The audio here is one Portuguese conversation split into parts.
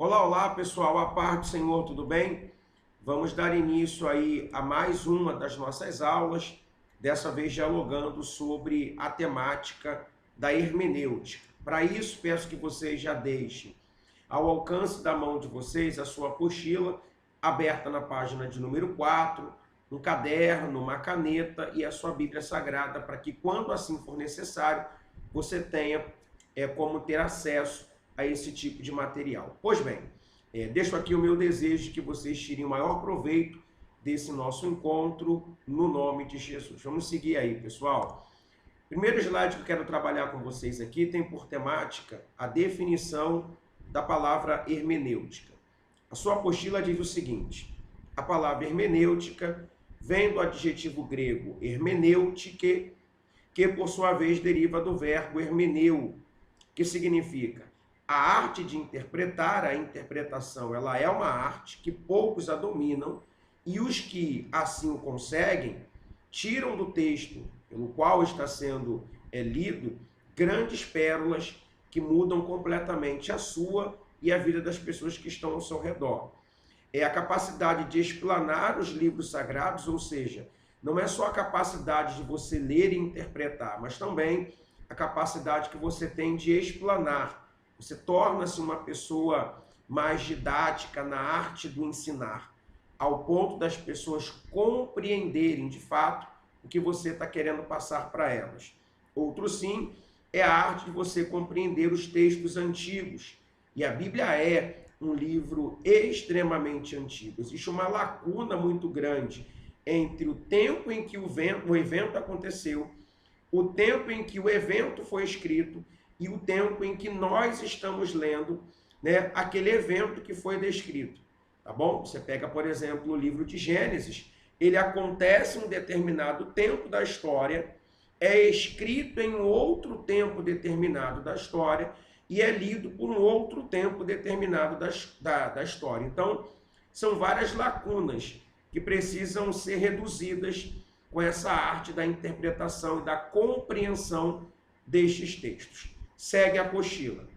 Olá, olá pessoal, a paz do Senhor, tudo bem? Vamos dar início aí a mais uma das nossas aulas, dessa vez dialogando sobre a temática da hermenêutica. Para isso, peço que vocês já deixem ao alcance da mão de vocês a sua apostila, aberta na página de número 4, um caderno, uma caneta e a sua Bíblia Sagrada, para que quando assim for necessário, você tenha como ter acesso a esse tipo de material. Pois bem, deixo aqui o meu desejo de que vocês tirem o maior proveito desse nosso encontro, no nome de Jesus. Vamos seguir aí, pessoal. Primeiro slide que eu quero trabalhar com vocês aqui tem por temática a definição da palavra hermenêutica. A sua apostila diz o seguinte: a palavra hermenêutica vem do adjetivo grego hermeneutike, que por sua vez deriva do verbo hermeneu, que significa a arte de interpretar. A interpretação, ela é uma arte que poucos a dominam, e os que assim o conseguem tiram do texto pelo qual está sendo lido grandes pérolas que mudam completamente a sua e a vida das pessoas que estão ao seu redor. É a capacidade de explanar os livros sagrados, ou seja, não é só a capacidade de você ler e interpretar, mas também a capacidade que você tem de explanar. Você torna-se uma pessoa mais didática na arte do ensinar, ao ponto das pessoas compreenderem de fato o que você está querendo passar para elas. Outro sim é a arte de você compreender os textos antigos. E a Bíblia é um livro extremamente antigo. Existe uma lacuna muito grande entre o tempo em que o evento aconteceu, o tempo em que o evento foi escrito e o tempo em que nós estamos lendo, né, aquele evento que foi descrito. Tá bom? Você pega, por exemplo, o livro de Gênesis, ele acontece em um determinado tempo da história, é escrito em um outro tempo determinado da história e é lido por um outro tempo determinado da história. Então, são várias lacunas que precisam ser reduzidas com essa arte da interpretação e da compreensão destes textos. Segue a apostila.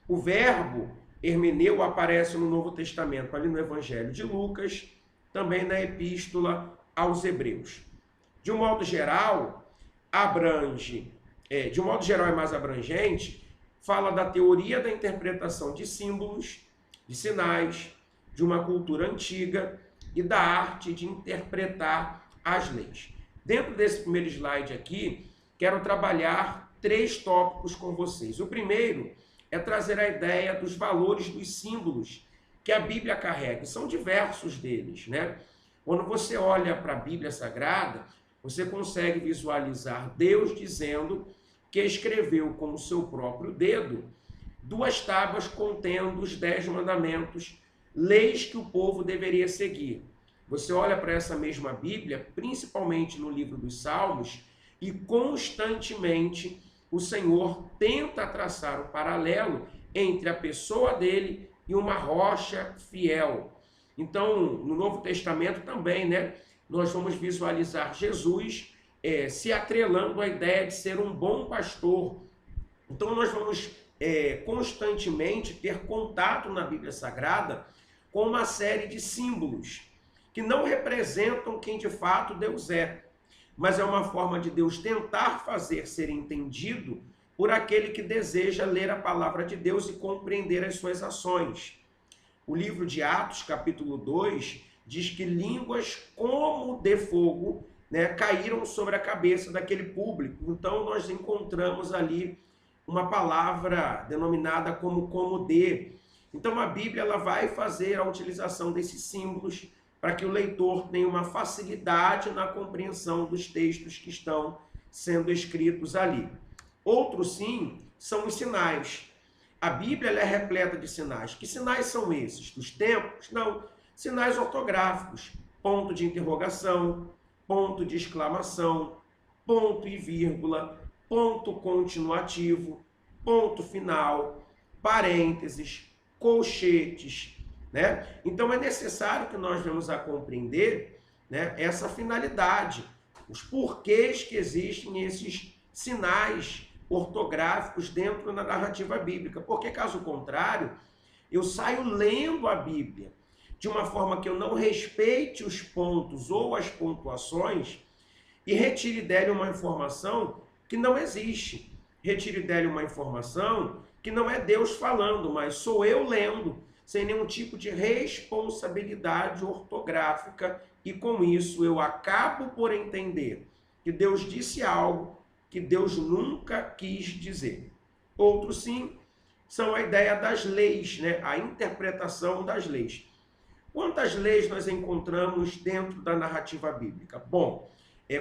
O verbo hermeneu aparece no Novo Testamento, ali no Evangelho de Lucas, também na Epístola aos Hebreus. De um modo geral, de um modo geral e mais abrangente, fala da teoria da interpretação de símbolos, de sinais, de uma cultura antiga e da arte de interpretar as leis. Dentro desse primeiro slide aqui, quero trabalhar 3 tópicos com vocês. O primeiro é trazer a ideia dos valores dos símbolos que a Bíblia carrega. São diversos deles, né? Quando você olha para a Bíblia Sagrada, você consegue visualizar Deus dizendo que escreveu com o seu próprio dedo 2 tábuas contendo os 10 mandamentos, leis que o povo deveria seguir. Você olha para essa mesma Bíblia, principalmente no livro dos Salmos, e constantemente o Senhor tenta traçar um paralelo entre a pessoa dele e uma rocha fiel. Então, no Novo Testamento também, né, nós vamos visualizar Jesus se atrelando à ideia de ser um bom pastor. Então, nós vamos constantemente ter contato na Bíblia Sagrada com uma série de símbolos que não representam quem de fato Deus é, mas é uma forma de Deus tentar fazer ser entendido por aquele que deseja ler a palavra de Deus e compreender as suas ações. O livro de Atos, capítulo 2, diz que línguas como de fogo, né, caíram sobre a cabeça daquele público. Então, nós encontramos ali uma palavra denominada como de. Então, a Bíblia ela vai fazer a utilização desses símbolos para que o leitor tenha uma facilidade na compreensão dos textos que estão sendo escritos ali. Outro sim são os sinais. A Bíblia ela é repleta de sinais. Que sinais são esses? Dos tempos? Não. Sinais ortográficos. Ponto de interrogação, ponto de exclamação, ponto e vírgula, ponto continuativo, ponto final, parênteses, colchetes, né? Então é necessário que nós venhamos a compreender, né, essa finalidade, os porquês que existem esses sinais ortográficos dentro da narrativa bíblica, porque caso contrário, eu saio lendo a Bíblia de uma forma que eu não respeite os pontos ou as pontuações e retire dele uma informação que não existe. Retire dele uma informação que não é Deus falando, mas sou eu lendo, sem nenhum tipo de responsabilidade ortográfica, e com isso eu acabo por entender que Deus disse algo que Deus nunca quis dizer. Outro sim, são a ideia das leis, né? A interpretação das leis. Quantas leis nós encontramos dentro da narrativa bíblica? Bom,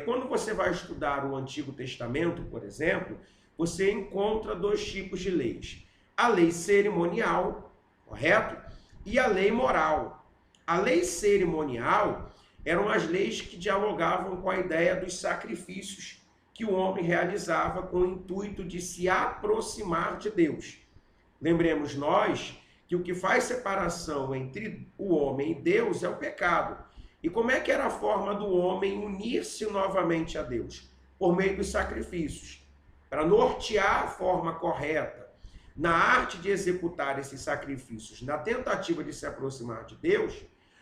quando você vai estudar o Antigo Testamento, por exemplo, você encontra dois tipos de leis. A lei cerimonial, correto? E a lei moral. A lei cerimonial eram as leis que dialogavam com a ideia dos sacrifícios que o homem realizava com o intuito de se aproximar de Deus. Lembremos nós que o que faz separação entre o homem e Deus é o pecado. E como é que era a forma do homem unir-se novamente a Deus? Por meio dos sacrifícios. Para nortear a forma correta na arte de executar esses sacrifícios, na tentativa de se aproximar de Deus,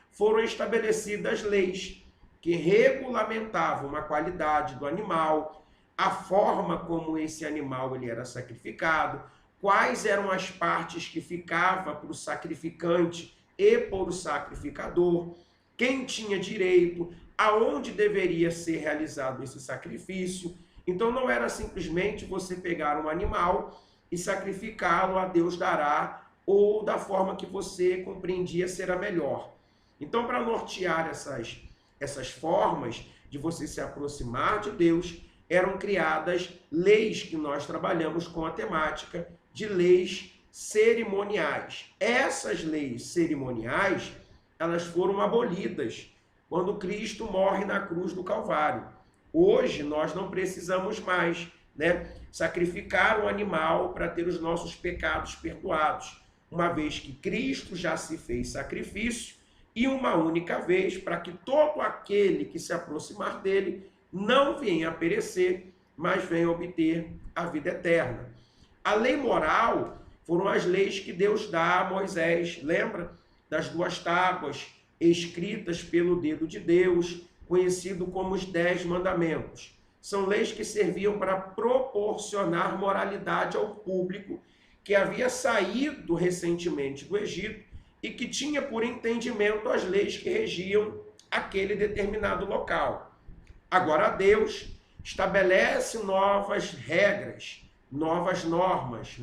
foram estabelecidas leis que regulamentavam a qualidade do animal, a forma como esse animal ele era sacrificado, quais eram as partes que ficava para o sacrificante e para o sacrificador, quem tinha direito, aonde deveria ser realizado esse sacrifício. Então não era simplesmente você pegar um animal e sacrificá-lo, a Deus dará, ou da forma que você compreendia ser a melhor. Então, para nortear essas formas de você se aproximar de Deus, eram criadas leis que nós trabalhamos com a temática de leis cerimoniais. Essas leis cerimoniais, elas foram abolidas quando Cristo morre na cruz do Calvário. Hoje nós não precisamos mais, sacrificar um animal para ter os nossos pecados perdoados, uma vez que Cristo já se fez sacrifício e uma única vez para que todo aquele que se aproximar dele não venha a perecer, mas venha a obter a vida eterna. A lei moral foram as leis que Deus dá a Moisés, lembra? Das 2 tábuas escritas pelo dedo de Deus, conhecido como os 10 mandamentos. São leis que serviam para proporcionar moralidade ao público que havia saído recentemente do Egito e que tinha por entendimento as leis que regiam aquele determinado local. Agora Deus estabelece novas regras, novas normas,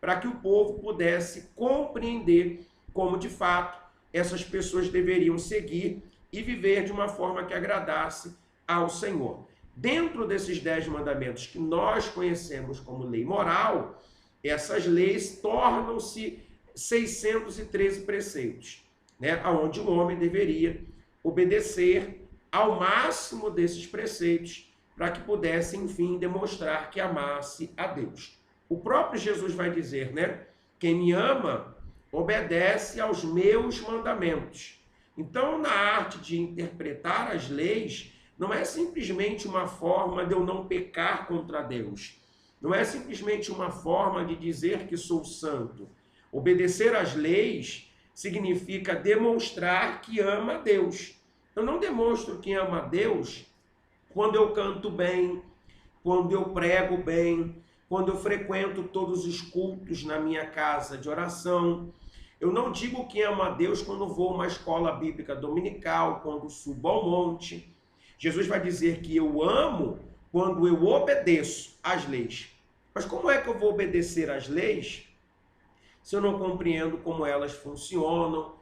para que o povo pudesse compreender como de fato essas pessoas deveriam seguir e viver de uma forma que agradasse ao Senhor. Dentro desses 10 mandamentos que nós conhecemos como lei moral, essas leis tornam-se 613 preceitos, onde o homem deveria obedecer ao máximo desses preceitos para que pudesse, enfim, demonstrar que amasse a Deus. O próprio Jesus vai dizer, quem me ama obedece aos meus mandamentos. Então, na arte de interpretar as leis, não é simplesmente uma forma de eu não pecar contra Deus. Não é simplesmente uma forma de dizer que sou santo. Obedecer às leis significa demonstrar que ama a Deus. Eu não demonstro que amo a Deus quando eu canto bem, quando eu prego bem, quando eu frequento todos os cultos na minha casa de oração. Eu não digo que amo a Deus quando vou a uma escola bíblica dominical, quando subo ao monte. Jesus vai dizer que eu amo quando eu obedeço às leis. Mas como é que eu vou obedecer às leis se eu não compreendo como elas funcionam,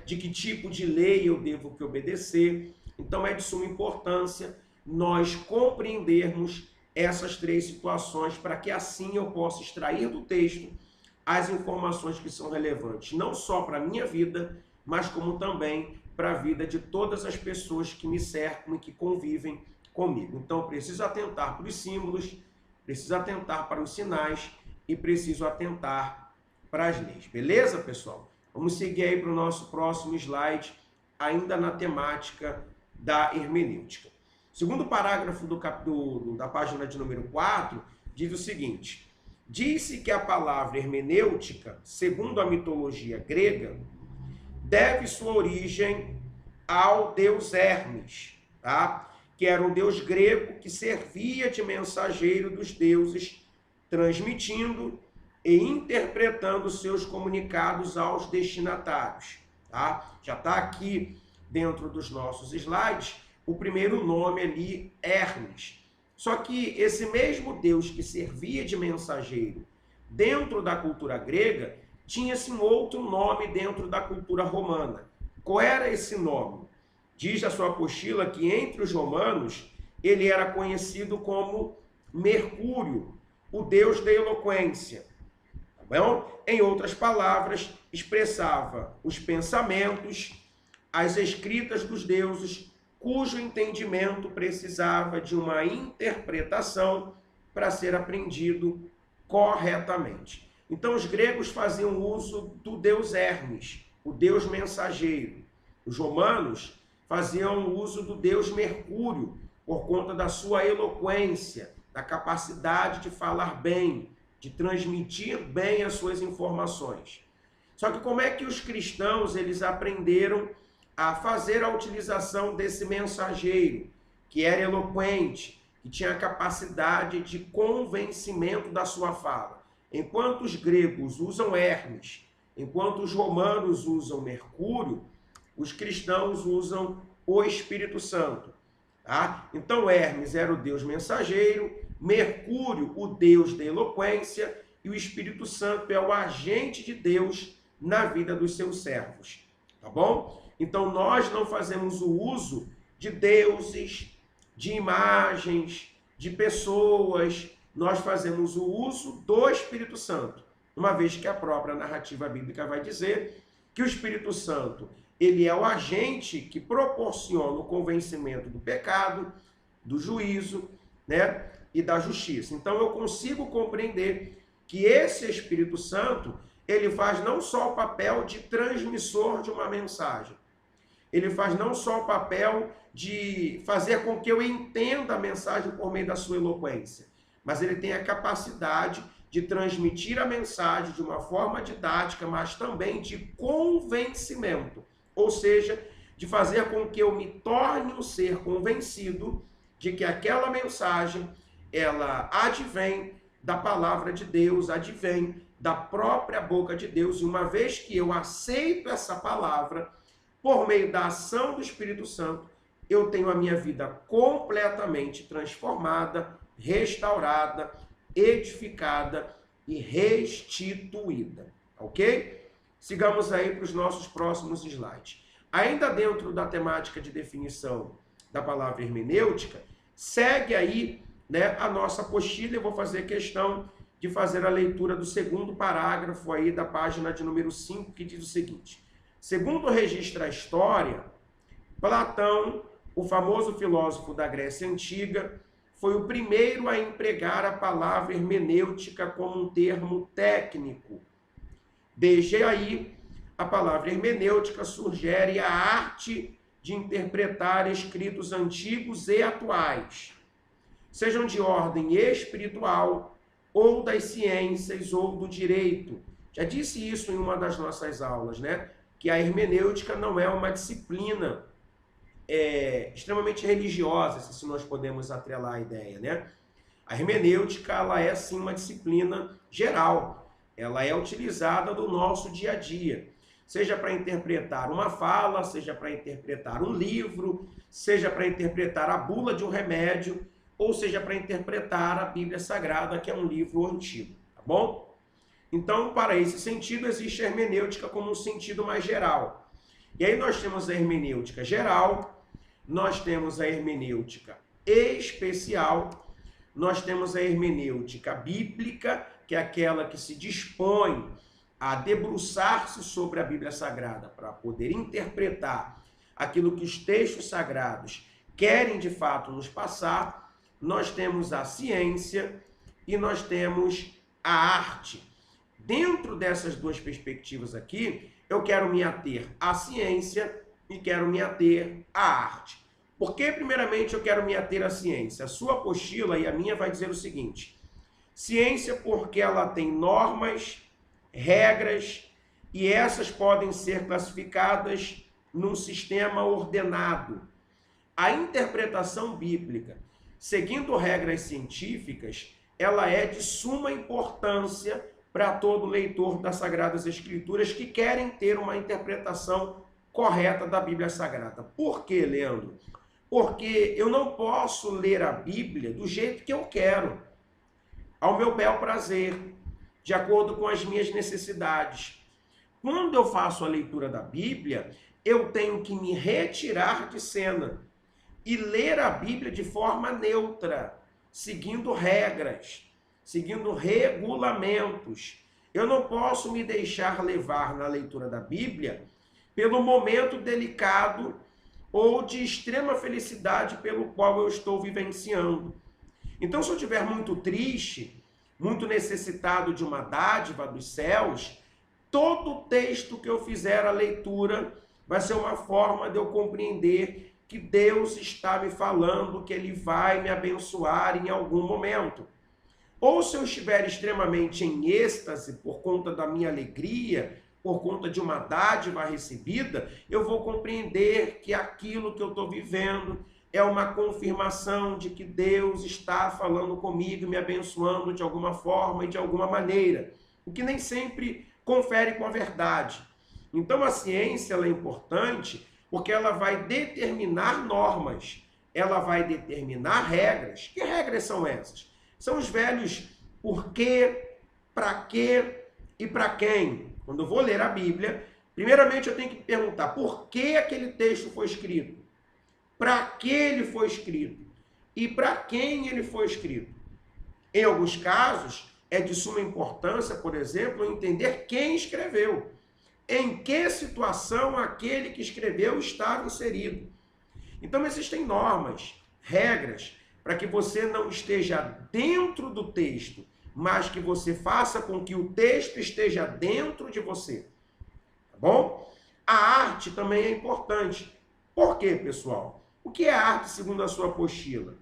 de que tipo de lei eu devo que obedecer? Então é de suma importância nós compreendermos essas 3 situações para que assim eu possa extrair do texto as informações que são relevantes, não só para a minha vida, mas como também para a vida de todas as pessoas que me cercam e que convivem comigo. Então, preciso atentar para os símbolos, preciso atentar para os sinais e preciso atentar para as leis. Beleza, pessoal? Vamos seguir aí para o nosso próximo slide, ainda na temática da hermenêutica. O segundo parágrafo da página de número 4 diz o seguinte: Diz-se que a palavra hermenêutica, segundo a mitologia grega, deve sua origem ao deus Hermes, tá? Que era um deus grego que servia de mensageiro dos deuses, transmitindo e interpretando seus comunicados aos destinatários. Tá? Já está aqui dentro dos nossos slides o primeiro nome ali, Hermes. Só que esse mesmo Deus que servia de mensageiro dentro da cultura grega tinha-se um outro nome dentro da cultura romana. Qual era esse nome? Diz a sua apostila que entre os romanos ele era conhecido como Mercúrio, o deus da eloquência. Bom, em outras palavras, expressava os pensamentos, as escritas dos deuses, cujo entendimento precisava de uma interpretação para ser aprendido corretamente. Então, os gregos faziam uso do deus Hermes, o deus mensageiro. Os romanos faziam uso do deus Mercúrio, por conta da sua eloquência, da capacidade de falar bem, de transmitir bem as suas informações. Só que como é que os cristãos eles aprenderam a fazer a utilização desse mensageiro, que era eloquente, que tinha a capacidade de convencimento da sua fala? Enquanto os gregos usam Hermes, enquanto os romanos usam Mercúrio, os cristãos usam o Espírito Santo. Tá? Então Hermes era o deus mensageiro, Mercúrio o deus da eloquência e o Espírito Santo é o agente de Deus na vida dos seus servos. Tá bom? Então nós não fazemos o uso de deuses, de imagens, de pessoas, nós fazemos o uso do Espírito Santo, uma vez que a própria narrativa bíblica vai dizer que o Espírito Santo ele é o agente que proporciona o convencimento do pecado, do juízo, né, e da justiça. Então eu consigo compreender que esse Espírito Santo ele faz não só o papel de transmissor de uma mensagem, ele faz não só o papel de fazer com que eu entenda a mensagem por meio da sua eloquência, mas ele tem a capacidade de transmitir a mensagem de uma forma didática, mas também de convencimento, ou seja, de fazer com que eu me torne um ser convencido de que aquela mensagem, ela advém da palavra de Deus, advém da própria boca de Deus, e uma vez que eu aceito essa palavra, por meio da ação do Espírito Santo, eu tenho a minha vida completamente transformada, restaurada, edificada e restituída. Ok? Sigamos aí para os nossos próximos slides. Ainda dentro da temática de definição da palavra hermenêutica, segue aí, né, a nossa apostila. Eu vou fazer questão de fazer a leitura do segundo parágrafo aí da página de número 5, que diz o seguinte: segundo registra a história, Platão, o famoso filósofo da Grécia Antiga, foi o primeiro a empregar a palavra hermenêutica como um termo técnico. Desde aí, a palavra hermenêutica sugere a arte de interpretar escritos antigos e atuais, sejam de ordem espiritual, ou das ciências, ou do direito. Já disse isso em uma das nossas aulas, né? Que a hermenêutica não é uma disciplina extremamente religiosa, se nós podemos atrelar a ideia, né? A hermenêutica, ela é sim uma disciplina geral. Ela é utilizada no nosso dia a dia, seja para interpretar uma fala, seja para interpretar um livro, seja para interpretar a bula de um remédio, ou seja para interpretar a Bíblia Sagrada, que é um livro antigo, tá bom? Então, para esse sentido, existe a hermenêutica como um sentido mais geral. E aí nós temos a hermenêutica geral, nós temos a hermenêutica especial, nós temos a hermenêutica bíblica, que é aquela que se dispõe a debruçar-se sobre a Bíblia Sagrada para poder interpretar aquilo que os textos sagrados querem de fato nos passar. Nós temos a ciência e nós temos a arte. Dentro dessas duas perspectivas aqui, eu quero me ater à ciência e quero me ater à arte. Por que, primeiramente, eu quero me ater à ciência? A sua apostila e a minha vai dizer o seguinte: Ciência porque ela tem normas, regras, e essas podem ser classificadas num sistema ordenado. A interpretação bíblica, seguindo regras científicas, ela é de suma importância para todo leitor das Sagradas Escrituras que querem ter uma interpretação correta da Bíblia Sagrada. Por quê, Leandro? Porque eu não posso ler a Bíblia do jeito que eu quero, ao meu bel prazer, de acordo com as minhas necessidades. Quando eu faço a leitura da Bíblia, eu tenho que me retirar de cena e ler a Bíblia de forma neutra, seguindo regras, seguindo regulamentos. Eu não posso me deixar levar na leitura da Bíblia pelo momento delicado ou de extrema felicidade pelo qual eu estou vivenciando. Então, se eu estiver muito triste, muito necessitado de uma dádiva dos céus, todo texto que eu fizer a leitura vai ser uma forma de eu compreender que Deus está me falando, que Ele vai me abençoar em algum momento. Ou se eu estiver extremamente em êxtase por conta da minha alegria, por conta de uma dádiva recebida, eu vou compreender que aquilo que eu estou vivendo é uma confirmação de que Deus está falando comigo, me abençoando de alguma forma e de alguma maneira, o que nem sempre confere com a verdade. Então a ciência ela é importante porque ela vai determinar normas, ela vai determinar regras. Que regras são essas? São os velhos por quê, para quê e para quem. Quando eu vou ler a Bíblia, primeiramente eu tenho que perguntar por que aquele texto foi escrito, para que ele foi escrito e para quem ele foi escrito. Em alguns casos, é de suma importância, por exemplo, entender quem escreveu, em que situação aquele que escreveu estava inserido. Então existem normas, regras, para que você não esteja dentro do texto, mas que você faça com que o texto esteja dentro de você. Tá bom? A arte também é importante. Por quê, pessoal? O que é arte segundo a sua apostila?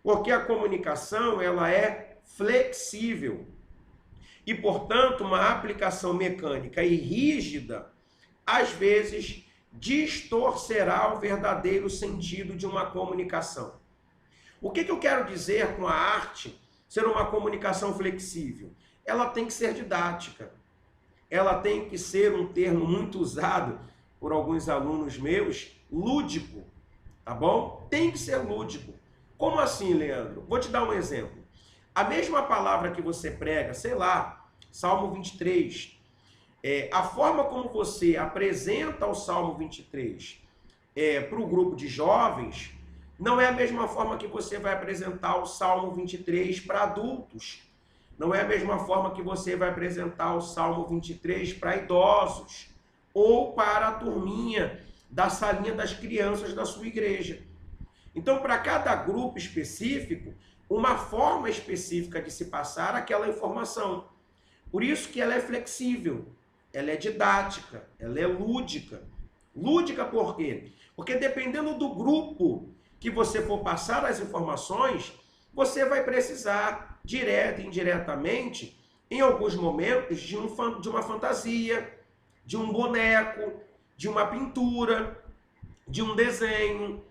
Porque a comunicação ela é flexível. E, portanto, uma aplicação mecânica e rígida, às vezes, distorcerá o verdadeiro sentido de uma comunicação. O que eu quero dizer com a arte ser uma comunicação flexível? Ela tem que ser didática. Ela tem que ser um termo muito usado por alguns alunos meus, lúdico, tá bom? Tem que ser lúdico. Como assim, Leandro? Vou te dar um exemplo. A mesma palavra que você prega, sei lá, Salmo 23, a forma como você apresenta o Salmo 23 para o grupo de jovens, não é a mesma forma que você vai apresentar o Salmo 23 para adultos. Não é a mesma forma que você vai apresentar o Salmo 23 para idosos ou para a turminha da salinha das crianças da sua igreja. Então, para cada grupo específico, uma forma específica de se passar aquela informação. Por isso que ela é flexível, ela é didática, ela é lúdica. Lúdica por quê? Porque dependendo do grupo que você for passar as informações, você vai precisar, direta e indiretamente, em alguns momentos, de uma fantasia, de um boneco, de uma pintura, de um desenho,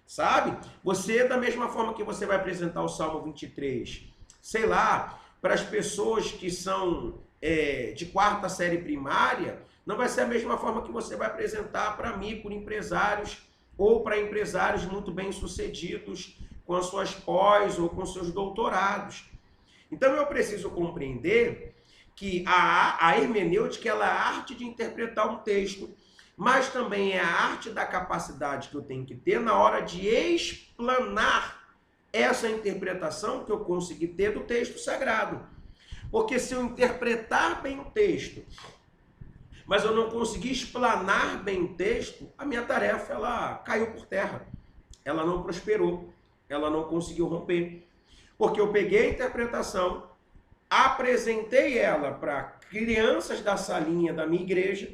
sabe? Você, da mesma forma que você vai apresentar o Salmo 23, sei lá, para as pessoas que são de quarta série primária, não vai ser a mesma forma que você vai apresentar para microempresários ou para empresários muito bem-sucedidos com as suas pós ou com seus doutorados. Então eu preciso compreender que a hermenêutica ela é a arte de interpretar um texto, mas também é a arte da capacidade que eu tenho que ter na hora de explanar essa interpretação que eu consegui ter do texto sagrado. Porque se eu interpretar bem o texto, mas eu não consegui explanar bem o texto, a minha tarefa ela caiu por terra. Ela não prosperou, ela não conseguiu romper. Porque eu peguei a interpretação, apresentei ela para crianças da salinha da minha igreja,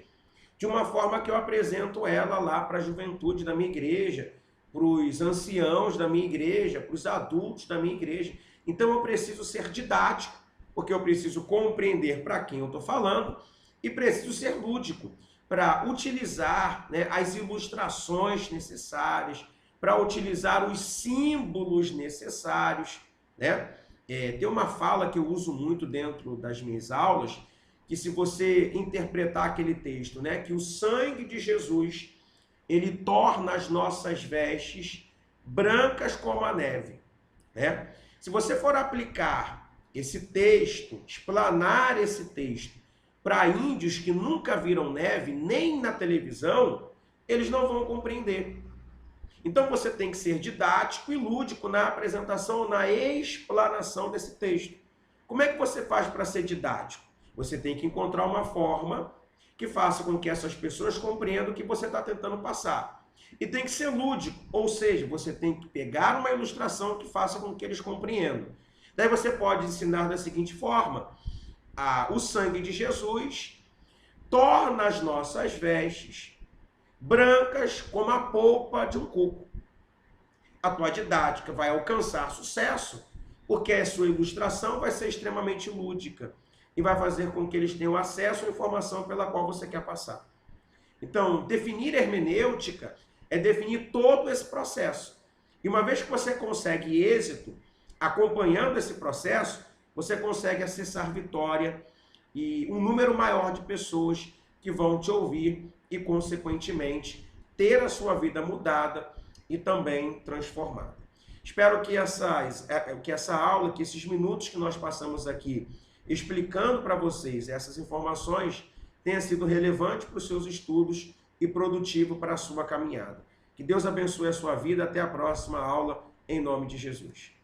de uma forma que eu apresento ela lá para a juventude da minha igreja, para os anciãos da minha igreja, para os adultos da minha igreja. Então eu preciso ser didático, porque eu preciso compreender para quem eu estou falando, e preciso ser lúdico, para utilizar, né, as ilustrações necessárias, para utilizar os símbolos necessários, né? Tem uma fala que eu uso muito dentro das minhas aulas, que se você interpretar aquele texto, né, que o sangue de Jesus, ele torna as nossas vestes brancas como a neve, né? Se você for aplicar esse texto, explanar esse texto para índios que nunca viram neve, nem na televisão, eles não vão compreender. Então você tem que ser didático e lúdico na apresentação, na explanação desse texto. Como é que você faz para ser didático? Você tem que encontrar uma forma que faça com que essas pessoas compreendam o que você está tentando passar. E tem que ser lúdico, ou seja, você tem que pegar uma ilustração que faça com que eles compreendam. Daí você pode ensinar da seguinte forma: o sangue de Jesus torna as nossas vestes brancas como a polpa de um coco. A tua didática vai alcançar sucesso, porque a sua ilustração vai ser extremamente lúdica e vai fazer com que eles tenham acesso à informação pela qual você quer passar. Então, definir hermenêutica é definir todo esse processo. E uma vez que você consegue êxito acompanhando esse processo, você consegue acessar vitória e um número maior de pessoas que vão te ouvir e, consequentemente, ter a sua vida mudada e também transformada. Espero que essa aula, que esses minutos que nós passamos aqui explicando para vocês essas informações tenha sido relevante para os seus estudos e produtivo para a sua caminhada. Que Deus abençoe a sua vida. Até a próxima aula, em nome de Jesus.